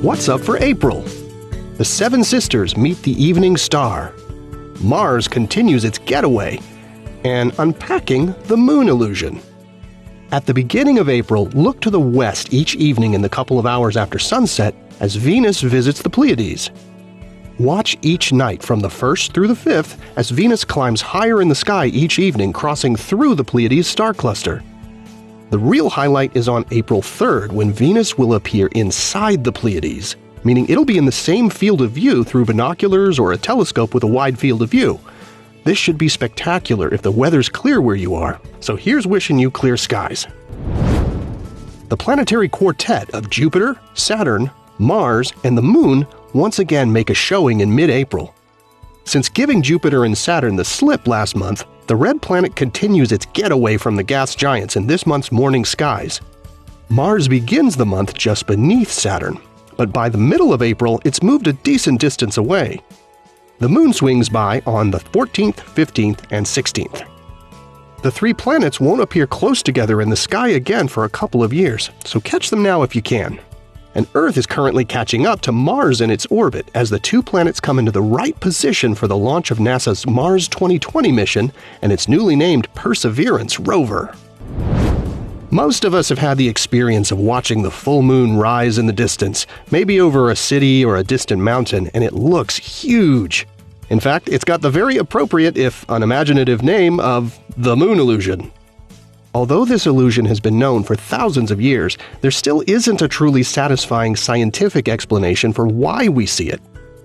What's up for April? The Seven Sisters meet the evening star. Mars continues its getaway. And unpacking the moon illusion. At the beginning of April, look to the west each evening in the couple of hours after sunset as Venus visits the Pleiades. Watch each night from the 1st through the 5th as Venus climbs higher in the sky each evening, crossing through the Pleiades star cluster. The real highlight is on April 3rd when Venus will appear inside the Pleiades, meaning it'll be in the same field of view through binoculars or a telescope with a wide field of view. This should be spectacular if the weather's clear where you are, so here's wishing you clear skies. The planetary quartet of Jupiter, Saturn, Mars, and the Moon once again make a showing in mid-April. Since giving Jupiter and Saturn the slip last month, the red planet continues its getaway from the gas giants in this month's morning skies. Mars begins the month just beneath Saturn, but by the middle of April it's moved a decent distance away. The Moon swings by on the 14th, 15th, and 16th. The three planets won't appear close together in the sky again for a couple of years, so catch them now if you can. And Earth is currently catching up to Mars in its orbit as the two planets come into the right position for the launch of NASA's Mars 2020 mission and its newly named Perseverance rover. Most of us have had the experience of watching the full moon rise in the distance, maybe over a city or a distant mountain, and it looks huge. In fact, it's got the very appropriate, if unimaginative, name of the moon illusion. Although this illusion has been known for thousands of years, there still isn't a truly satisfying scientific explanation for why we see it.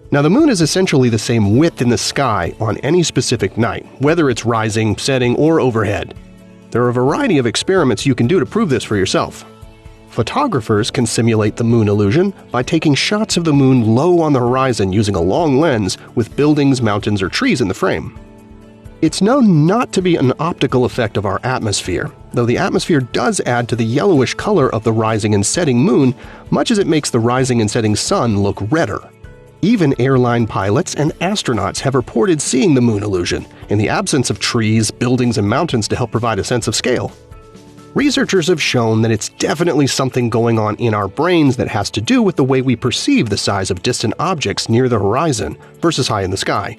Now, the moon is essentially the same width in the sky on any specific night, whether it's rising, setting, or overhead. There are a variety of experiments you can do to prove this for yourself. Photographers can simulate the moon illusion by taking shots of the moon low on the horizon using a long lens with buildings, mountains, or trees in the frame. It's known not to be an optical effect of our atmosphere, though the atmosphere does add to the yellowish color of the rising and setting moon, much as it makes the rising and setting sun look redder. Even airline pilots and astronauts have reported seeing the moon illusion, in the absence of trees, buildings, and mountains to help provide a sense of scale. Researchers have shown that it's definitely something going on in our brains that has to do with the way we perceive the size of distant objects near the horizon versus high in the sky.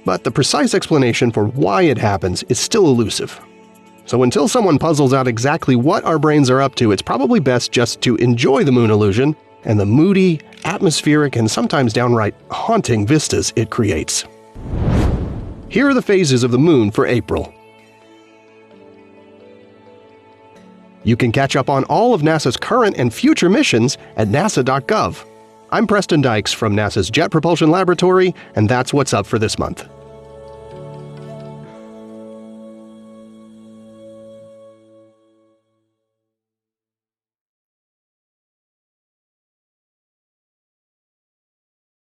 But the precise explanation for why it happens is still elusive. So until someone puzzles out exactly what our brains are up to, it's probably best just to enjoy the moon illusion and the moody, atmospheric, and sometimes downright haunting vistas it creates. Here are the phases of the moon for April. You can catch up on all of NASA's current and future missions at nasa.gov. I'm Preston Dykes from NASA's Jet Propulsion Laboratory, and that's what's up for this month.